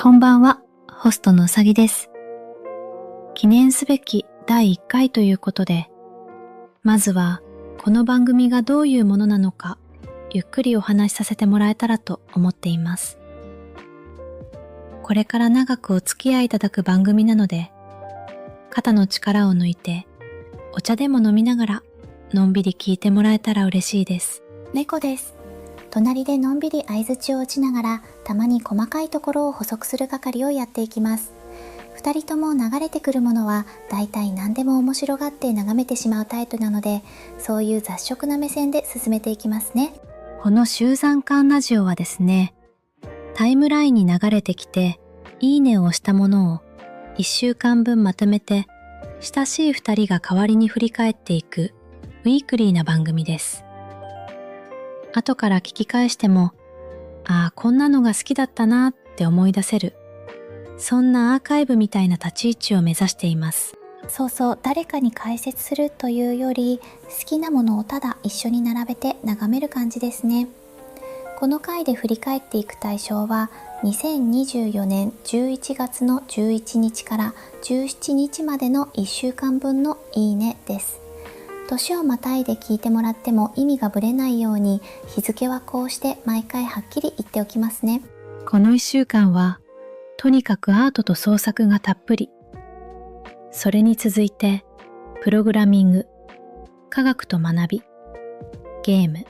こんばんは、ホストのうさぎです。記念すべき第1回ということで、まずはこの番組がどういうものなのか、ゆっくりお話しさせてもらえたらと思っています。これから長くお付き合いいただく番組なので、肩の力を抜いて、お茶でも飲みながら、のんびり聞いてもらえたら嬉しいです。猫です。隣でのんびり相槌を打ちながら、たまに細かいところを補足する係をやっていきます。二人とも流れてくるものは、だいたい何でも面白がって眺めてしまうタイプなので、そういう雑食な目線で進めていきますね。この集山間ラジオはですね、タイムラインに流れてきて、いいねを押したものを1週間分まとめて、親しい2人が代わりに振り返っていくウィークリーな番組です。後から聞き返しても、こんなのが好きだったなって思い出せる、そんなアーカイブみたいな立ち位置を目指しています。そうそう、誰かに解説するというより、好きなものをただ一緒に並べて眺める感じですね。この回で振り返っていく対象は、2024年11月の11日から17日までの1週間分のいいねです。年をまたいで聞いてもらっても意味がぶれないように、日付はこうして毎回はっきり言っておきますね。この1週間は、とにかくアートと創作がたっぷり。それに続いて、プログラミング、科学と学び、ゲーム、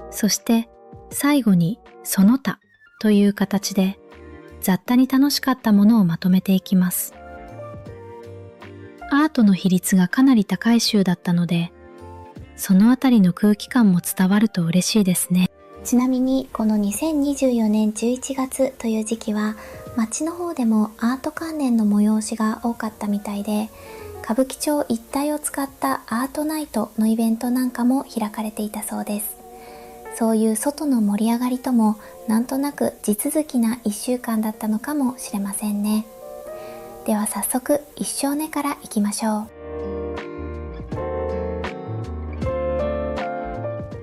そして最後にその他という形で雑多に楽しかったものをまとめていきます。アートの比率がかなり高い週だったので、そのあたりの空気感も伝わると嬉しいですね。ちなみにこの2024年11月という時期は、街の方でもアート関連の催しが多かったみたいで、歌舞伎町一帯を使ったアートナイトのイベントなんかも開かれていたそうです。そういう外の盛り上がりともなんとなく地続きな1週間だったのかもしれませんね。では早速1章目からいきましょう。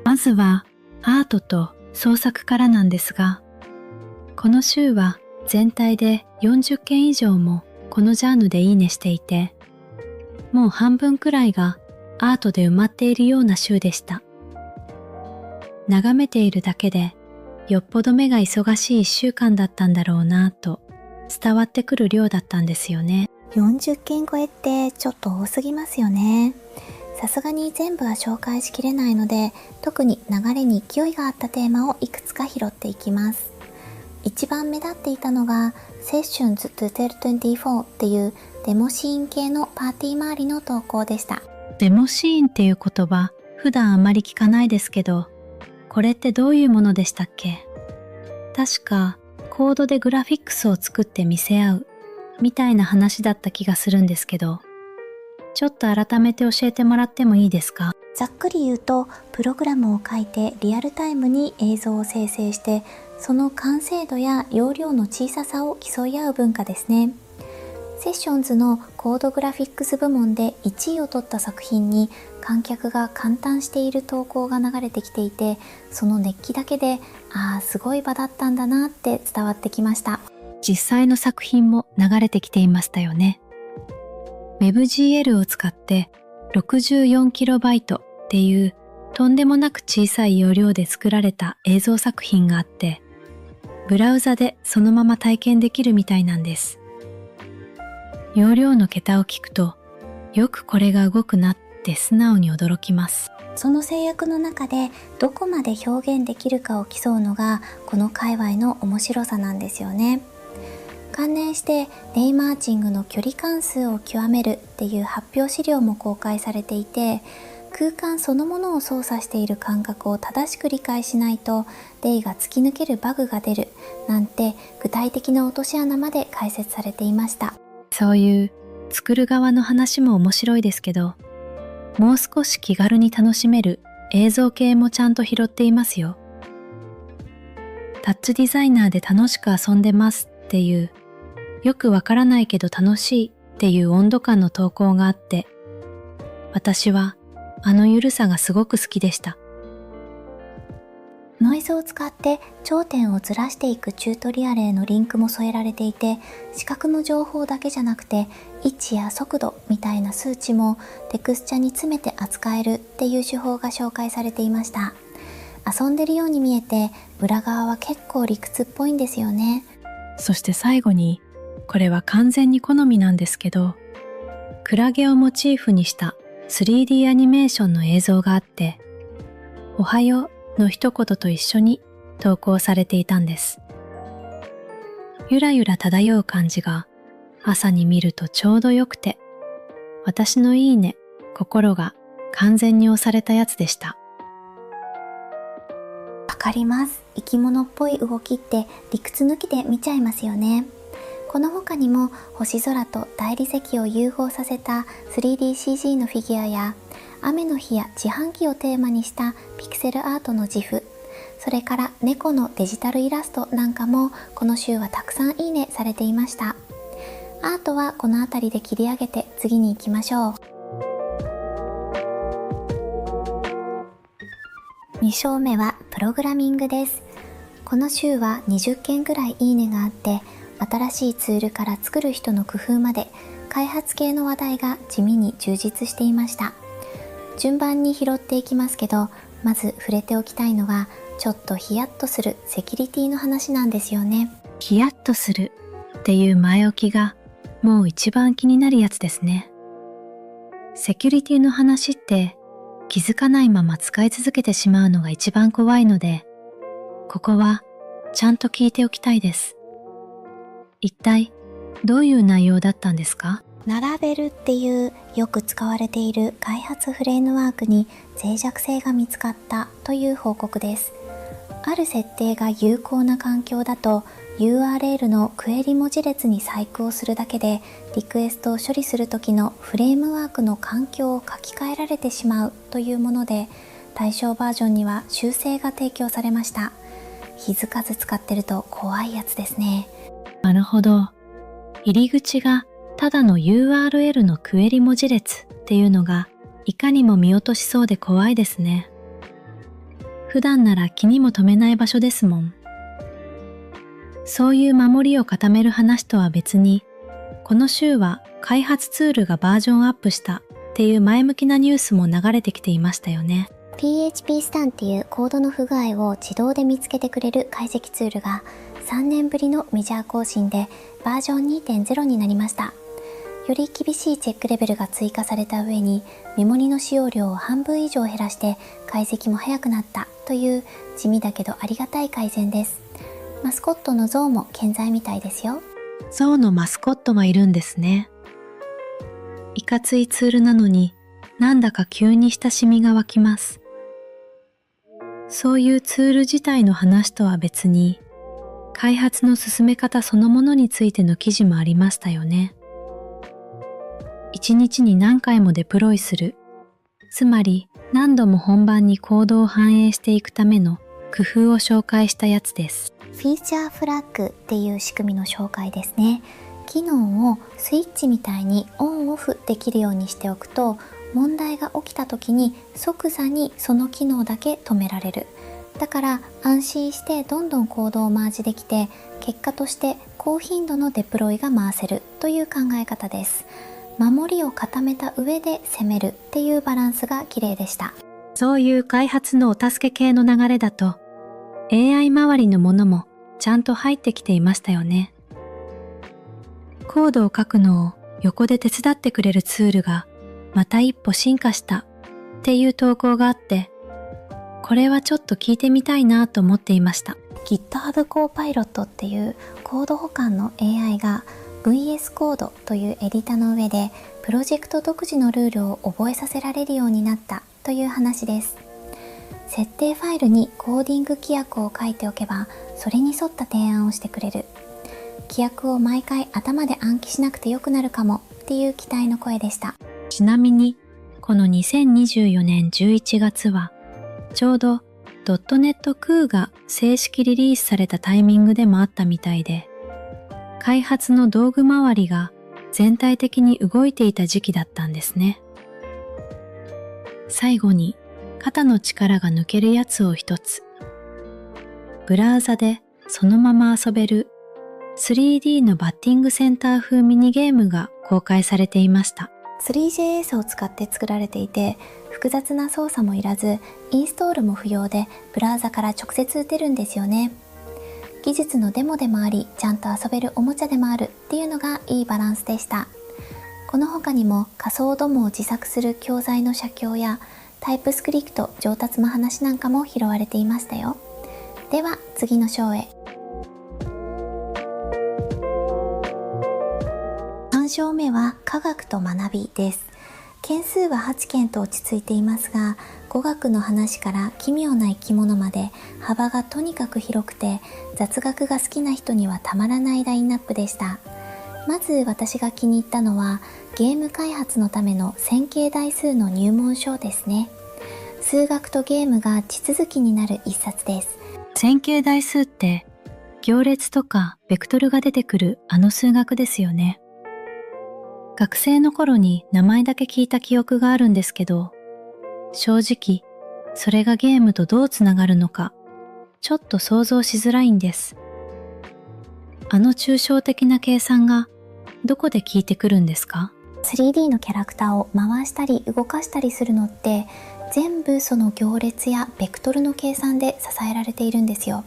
まずはアートと創作からなんですが、この週は全体で40件以上もこのジャンルでいいねしていて、もう半分くらいがアートで埋まっているような週でした。眺めているだけでよっぽど目が忙しい1週間だったんだろうなぁと伝わってくる量だったんですよね。40件超えってちょっと多すぎますよね。さすがに全部は紹介しきれないので、特に流れに勢いがあったテーマをいくつか拾っていきます。一番目立っていたのが Sessions 2024っていうデモシーン系のパーティー周りの投稿でした。デモシーンっていう言葉普段あまり聞かないですけど、これってどういうものでしたっけ？確かコードでグラフィックスを作って見せ合うみたいな話だった気がするんですけど、ちょっと改めて教えてもらってもいいですか？ざっくり言うと、プログラムを書いてリアルタイムに映像を生成して、その完成度や容量の小ささを競い合う文化ですね。セッションズのコードグラフィックス部門で1位を取った作品に観客が感嘆している投稿が流れてきていて、その熱気だけですごい場だったんだなって伝わってきました。実際の作品も流れてきていましたよね。WebGL を使って 64KB っていうとんでもなく小さい容量で作られた映像作品があって、ブラウザでそのまま体験できるみたいなんです。容量の桁を聞くと、よくこれが動くなって素直に驚きます。その制約の中でどこまで表現できるかを競うのがこの界隈の面白さなんですよね。関連してレイマーチングの距離関数を極めるっていう発表資料も公開されていて、空間そのものを操作している感覚を正しく理解しないとレイが突き抜けるバグが出るなんて具体的な落とし穴まで解説されていました。そういう作る側の話も面白いですけど、もう少し気軽に楽しめる映像系もちゃんと拾っていますよ。タッチデザイナーで楽しく遊んでますっていう、よくわからないけど楽しいっていう温度感の投稿があって、私はあのゆるさがすごく好きでした。ノノイズを使って頂点をずらしていくチュートリアルへのリンクも添えられていて、視覚の情報だけじゃなくて位置や速度みたいな数値もテクスチャに詰めて扱えるっていう手法が紹介されていました。遊んでるように見えて裏側は結構理屈っぽいんですよね。そして最後に、これは完全に好みなんですけど、クラゲをモチーフにした 3D アニメーションの映像があって、おはようの一言と一緒に投稿されていたんです。ゆらゆら漂う感じが朝に見るとちょうどよくて、私のいいね、心が完全に押されたやつでした。わかります。生き物っぽい動きって理屈抜きで見ちゃいますよね。この他にも星空と大理石を融合させた 3DCG のフィギュアや、雨の日や自販機をテーマにしたピクセルアートの自負、それから猫のデジタルイラストなんかもこの週はたくさんいいねされていました。アートはこの辺りで切り上げて次に行きましょう。2章目はプログラミングです。この週は20件くらいいいねがあって、新しいツールから作る人の工夫まで開発系の話題が地味に充実していました。順番に拾っていきますけど、まず触れておきたいのはちょっとヒヤッとするセキュリティの話なんですよね。ヒヤッとするっていう前置きがもう一番気になるやつですね。セキュリティの話って気づかないまま使い続けてしまうのが一番怖いので、ここはちゃんと聞いておきたいです。一体どういう内容だったんですか？ララベルっていうよく使われている開発フレームワークに脆弱性が見つかったという報告です。ある設定が有効な環境だと URL のクエリ文字列に細工をするだけでリクエストを処理する時のフレームワークの環境を書き換えられてしまうというもので、対象バージョンには修正が提供されました。気づかず使ってると怖いやつですね。なるほど。入り口がただの URL のクエリ文字列っていうのがいかにも見落としそうで怖いですね。普段なら気にも留めない場所ですもん。そういう守りを固める話とは別に、この週は開発ツールがバージョンアップしたっていう前向きなニュースも流れてきていましたよね。PHP スタンっていうコードの不具合を自動で見つけてくれる解析ツールが3年ぶりのメジャー更新でバージョン 2.0 になりました。より厳しいチェックレベルが追加された上にメモリの使用量を半分以上減らして解析も早くなったという地味だけどありがたい改善です。マスコットのゾウも健在みたいですよ。ゾウのマスコットがいるんですね。いかついツールなのになんだか急に親しみが湧きます。そういうツール自体の話とは別に、開発の進め方そのものについての記事もありましたよね。1日に何回もデプロイする、つまり何度も本番にコードを反映していくための工夫を紹介したやつです。フィーチャーフラッグっていう仕組みの紹介ですね。機能をスイッチみたいにオンオフできるようにしておくと、問題が起きた時に即座にその機能だけ止められる。だから安心してどんどんコードをマージできて、結果として高頻度のデプロイが回せるという考え方です。守りを固めた上で攻めるっていうバランスが綺麗でした。そういう開発のお助け系の流れだと AI 周りのものもちゃんと入ってきていましたよね。コードを書くのを横で手伝ってくれるツールがまた一歩進化したっていう投稿があって、これはちょっと聞いてみたいなと思っていました。 GitHub Copilot っていうコード保管の AI が VS コードというエディタの上でプロジェクト独自のルールを覚えさせられるようになったという話です。設定ファイルにコーディング規約を書いておけば、それに沿った提案をしてくれる。規約を毎回頭で暗記しなくてよくなるかもっていう期待の声でした。ちなみにこの2024年11月はちょうど .NET クーが正式リリースされたタイミングでもあったみたいで、開発の道具周りが全体的に動いていた時期だったんですね。最後に肩の力が抜けるやつを一つ。ブラウザでそのまま遊べる 3D のバッティングセンター風ミニゲームが公開されていました。3JS を使って作られていて、複雑な操作もいらず、インストールも不要で、ブラウザから直接打てるんですよね。技術のデモでもあり、ちゃんと遊べるおもちゃでもあるっていうのがいいバランスでした。この他にも仮想ドモを自作する教材の写経やタイプスクリプト上達の話なんかも拾われていましたよ。では次の章へ。3章目は科学と学びです。件数は8件と落ち着いていますが、語学の話から奇妙な生き物まで幅がとにかく広くて、雑学が好きな人にはたまらないラインナップでした。まず私が気に入ったのはゲーム開発のための線形代数の入門書ですね。数学とゲームが地続きになる一冊です。線形代数って行列とかベクトルが出てくるあの数学ですよね。学生の頃に名前だけ聞いた記憶があるんですけど、正直それがゲームとどうつながるのかちょっと想像しづらいんです。あの抽象的な計算がどこで効いてくるんですか？ 3D のキャラクターを回したり動かしたりするのって全部その行列やベクトルの計算で支えられているんですよ。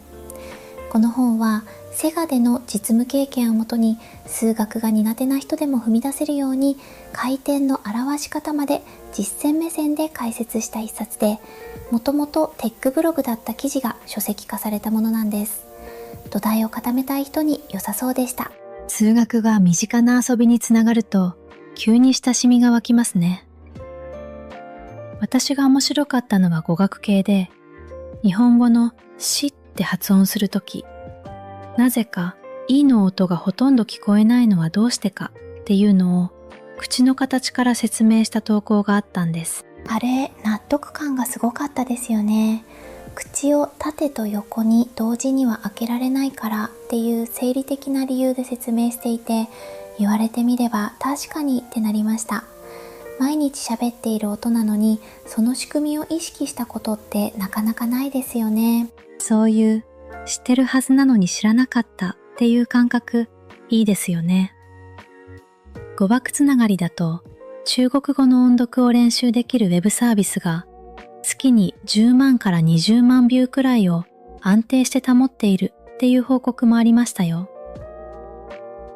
この本はセガでの実務経験をもとに数学が苦手な人でも踏み出せるように回転の表し方まで実践目線で解説した一冊で、もともとテックブログだった記事が書籍化されたものなんです。土台を固めたい人に良さそうでした。数学が身近な遊びにつながると急に親しみが湧きますね。私が面白かったのは語学系で、日本語のしって発音するとき、なぜかいの音がほとんど聞こえないのはどうしてかっていうのを口の形から説明した投稿があったんです。あれ、納得感がすごかったですよね。口を縦と横に同時には開けられないからっていう生理的な理由で説明していて、言われてみれば確かにってなりました。毎日喋っている音なのに、その仕組みを意識したことってなかなかないですよね。そういう知ってるはずなのに知らなかったっていう感覚、いいですよね。語学つながりだと中国語の音読を練習できるウェブサービスが月に10万から20万ビューくらいを安定して保っているっていう報告もありましたよ。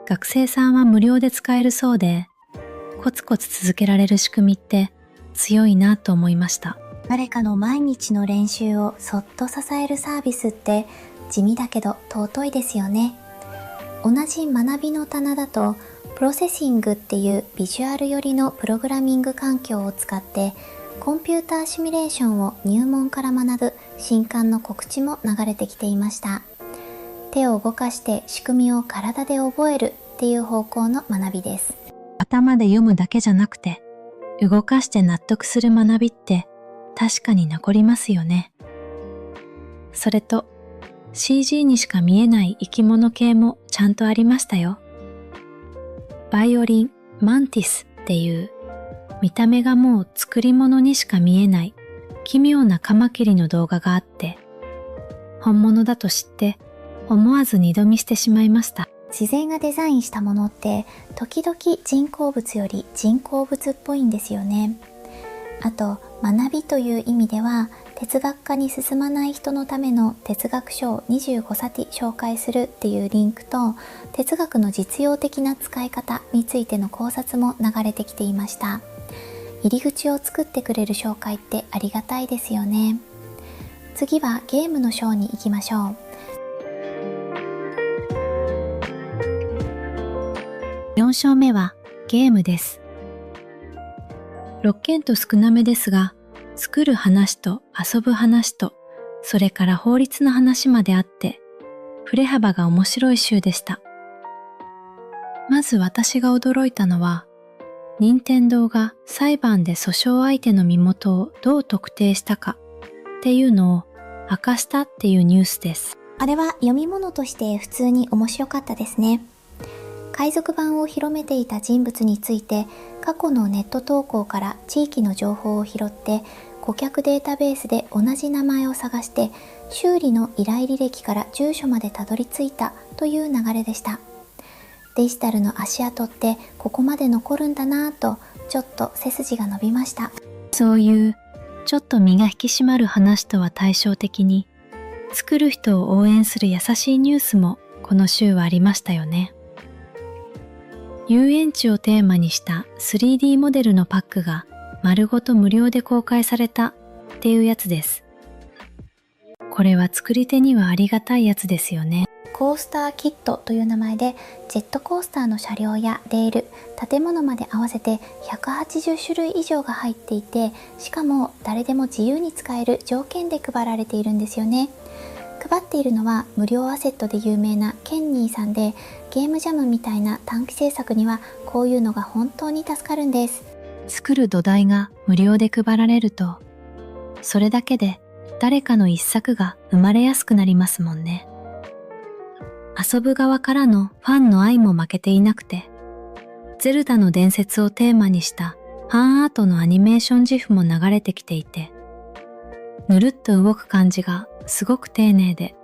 学生さんは無料で使えるそうで、コツコツ続けられる仕組みって強いなと思いました。誰かの毎日の練習をそっと支えるサービスって地味だけど尊いですよね。同じ学びの棚だとプロセッシングっていうビジュアル寄りのプログラミング環境を使ってコンピューターシミュレーションを入門から学ぶ新刊の告知も流れてきていました。手を動かして仕組みを体で覚えるっていう方向の学びです。頭で読むだけじゃなくて動かして納得する学びって確かに残りますよね。それと CG にしか見えない生き物系もちゃんとありましたよ。バイオリンマンティスっていう見た目がもう作り物にしか見えない奇妙なカマキリの動画があって、本物だと知って思わず二度見してしまいました。自然がデザインしたものって時々人工物より人工物っぽいんですよね。あと学びという意味では哲学科に進まない人のための哲学書を25冊紹介するっていうリンクと哲学の実用的な使い方についての考察も流れてきていました。入り口を作ってくれる紹介ってありがたいですよね。次はゲームの章に行きましょう。4章目はゲームです。6件と少なめですが、作る話と遊ぶ話と、それから法律の話まであって、振れ幅が面白い週でした。まず私が驚いたのは、任天堂が裁判で訴訟相手の身元をどう特定したかっていうのを明かしたっていうニュースです。あれは読み物として普通に面白かったですね。海賊版を広めていた人物について過去のネット投稿から地域の情報を拾って顧客データベースで同じ名前を探して修理の依頼履歴から住所までたどり着いたという流れでした。デジタルの足跡ってここまで残るんだなぁとちょっと背筋が伸びました。そういうちょっと身が引き締まる話とは対照的に、作る人を応援する優しいニュースもこの週はありましたよね。遊園地をテーマにした 3D モデルのパックが丸ごと無料で公開されたっていうやつです。これは作り手にはありがたいやつですよね。コースターキットという名前でジェットコースターの車両やレール、建物まで合わせて180種類以上が入っていて、しかも誰でも自由に使える条件で配られているんですよね。配っているのは無料アセットで有名なケンニーさんで、ゲームジャムみたいな短期制作にはこういうのが本当に助かるんです。作る土台が無料で配られると、それだけで誰かの一作が生まれやすくなりますもんね。遊ぶ側からのファンの愛も負けていなくて、ゼルダの伝説をテーマにしたファンアートのアニメーション自負も流れてきていて、ぬるっと動く感じがすごく丁寧で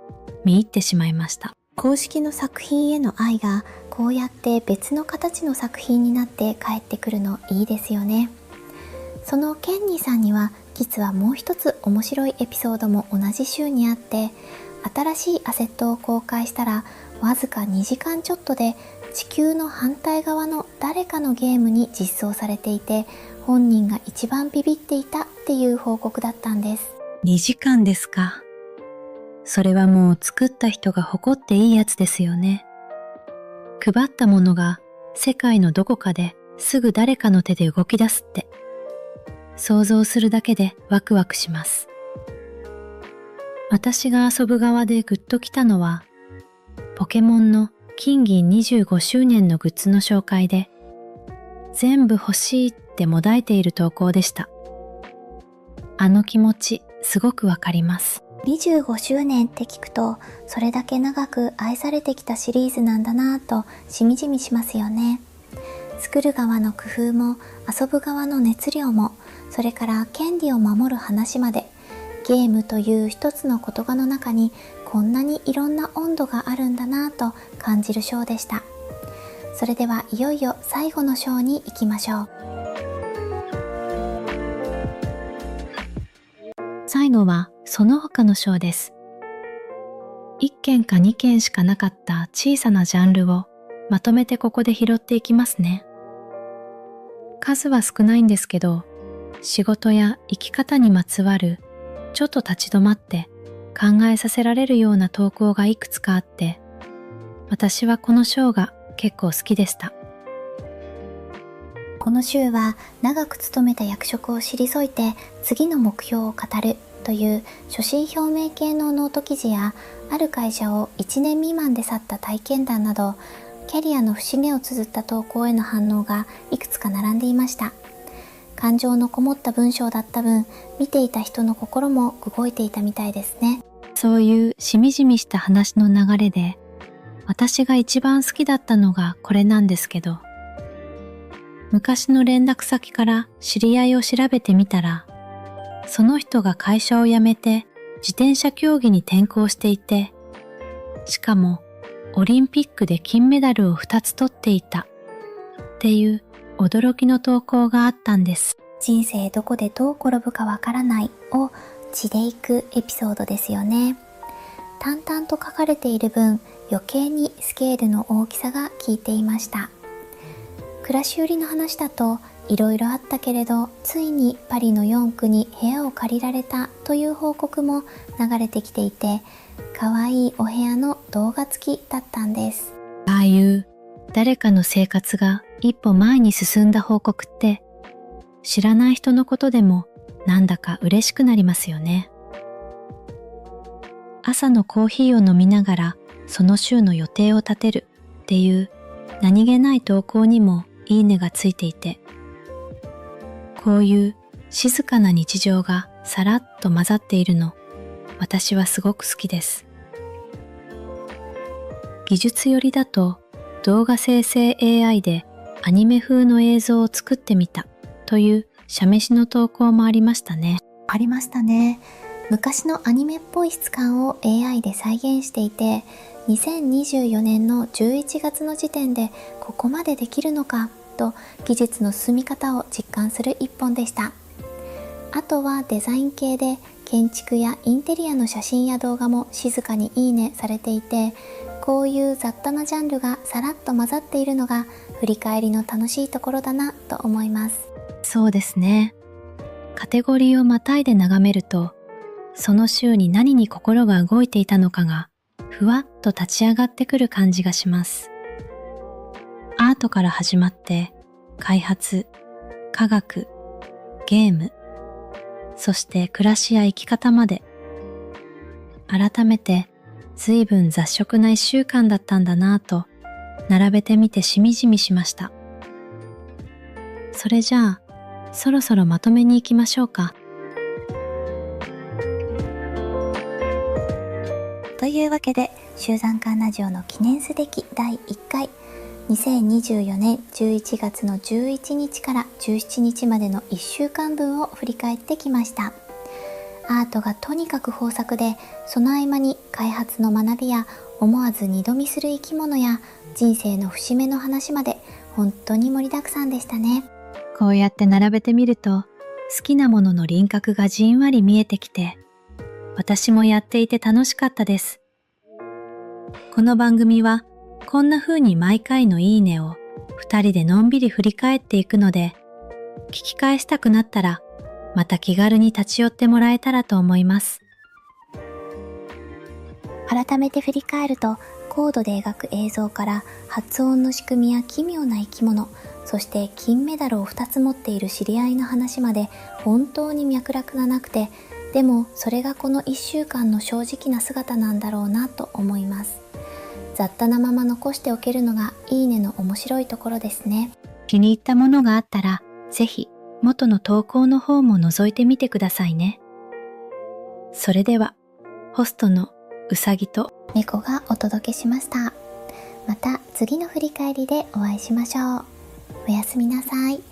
見入ってしまいました。公式の作品への愛がこうやって別の形の作品になって帰ってくるのいいですよね。そのケンニーさんには実はもう一つ面白いエピソードも同じ週にあって、新しいアセットを公開したらわずか2時間ちょっとで地球の反対側の誰かのゲームに実装されていて、本人が一番ビビっていたっていう報告だったんです。2時間ですか。それはもう作った人が誇っていいやつですよね。配ったものが世界のどこかですぐ誰かの手で動き出すって、想像するだけでワクワクします。私が遊ぶ側でグッときたのは、ポケモンの金銀25周年のグッズの紹介で、全部欲しいってもだいている投稿でした。あの気持ち、すごくわかります。25周年って聞くと、それだけ長く愛されてきたシリーズなんだなぁとしみじみしますよね。作る側の工夫も遊ぶ側の熱量も、それから権利を守る話まで、ゲームという一つの言葉の中にこんなにいろんな温度があるんだなぁと感じるショーでした。それではいよいよ最後のショーに行きましょう。最後はその他のショーです。1件か2件しかなかった小さなジャンルをまとめてここで拾っていきますね。数は少ないんですけど、仕事や生き方にまつわるちょっと立ち止まって考えさせられるような投稿がいくつかあって、私はこのショーが結構好きでした。この週は長く勤めた役職を退いて次の目標を語るという初心表明系のノート記事や、ある会社を1年未満で去った体験談など、キャリアの節目を綴った投稿への反応がいくつか並んでいました。感情のこもった文章だった分、見ていた人の心も動いていたみたいですね。そういうしみじみした話の流れで、私が一番好きだったのがこれなんですけど、昔の連絡先から知り合いを調べてみたら、その人が会社を辞めて自転車競技に転向していて、しかもオリンピックで金メダルを2つ取っていたっていう驚きの投稿があったんです。人生どこでどう転ぶかわからないを血でいくエピソードですよね。淡々と書かれている分、余計にスケールの大きさが効いていました。暮らし売りの話だといろいろあったけれど、ついにパリの4区に部屋を借りられたという報告も流れてきていて、可愛いお部屋の動画付きだったんです。ああいう誰かの生活が一歩前に進んだ報告って、知らない人のことでもなんだか嬉しくなりますよね。朝のコーヒーを飲みながらその週の予定を立てるっていう何気ない投稿にもいいねがついていて、こういう静かな日常がさらっと混ざっているの、私はすごく好きです。技術寄りだと動画生成 AI でアニメ風の映像を作ってみたという写メ紙の投稿もありましたね。ありましたね。昔のアニメっぽい質感を AI で再現していて、2024年の11月の時点でここまでできるのかと技術の進み方を実感する一本でした。あとはデザイン系で建築やインテリアの写真や動画も静かにいいねされていて、こういう雑多なジャンルがさらっと混ざっているのが振り返りの楽しいところだなと思います。そうですね。カテゴリーをまたいで眺めると、その週に何に心が動いていたのかがふわっと立ち上がってくる感じがします。アートから始まって開発、科学、ゲーム、そして暮らしや生き方まで、改めて随分雑食な一週間だったんだなぁと並べてみてしみじみしました。それじゃあそろそろまとめに行きましょうか。というわけで、集団館ラジオの記念すべき第1回、2024年11月の11日から17日までの1週間分を振り返ってきました。アートがとにかく豊作で、その合間に開発の学びや思わず二度見する生き物や人生の節目の話まで本当に盛りだくさんでしたね。こうやって並べてみると、好きなものの輪郭がじんわり見えてきて、私もやっていて楽しかったです。この番組はこんな風に毎回のいいねを2人でのんびり振り返っていくので、聞き返したくなったらまた気軽に立ち寄ってもらえたらと思います。改めて振り返ると、コードで描く映像から発音の仕組みや奇妙な生き物、そして金メダルを2つ持っている知り合いの話まで本当に脈絡がなくて、でもそれがこの1週間の正直な姿なんだろうなと思います。雑多なまま残しておけるのがいいねの面白いところですね。気に入ったものがあったら、ぜひ元の投稿の方も覗いてみてくださいね。それでは、ホストのうさぎと猫がお届けしました。また次の振り返りでお会いしましょう。おやすみなさい。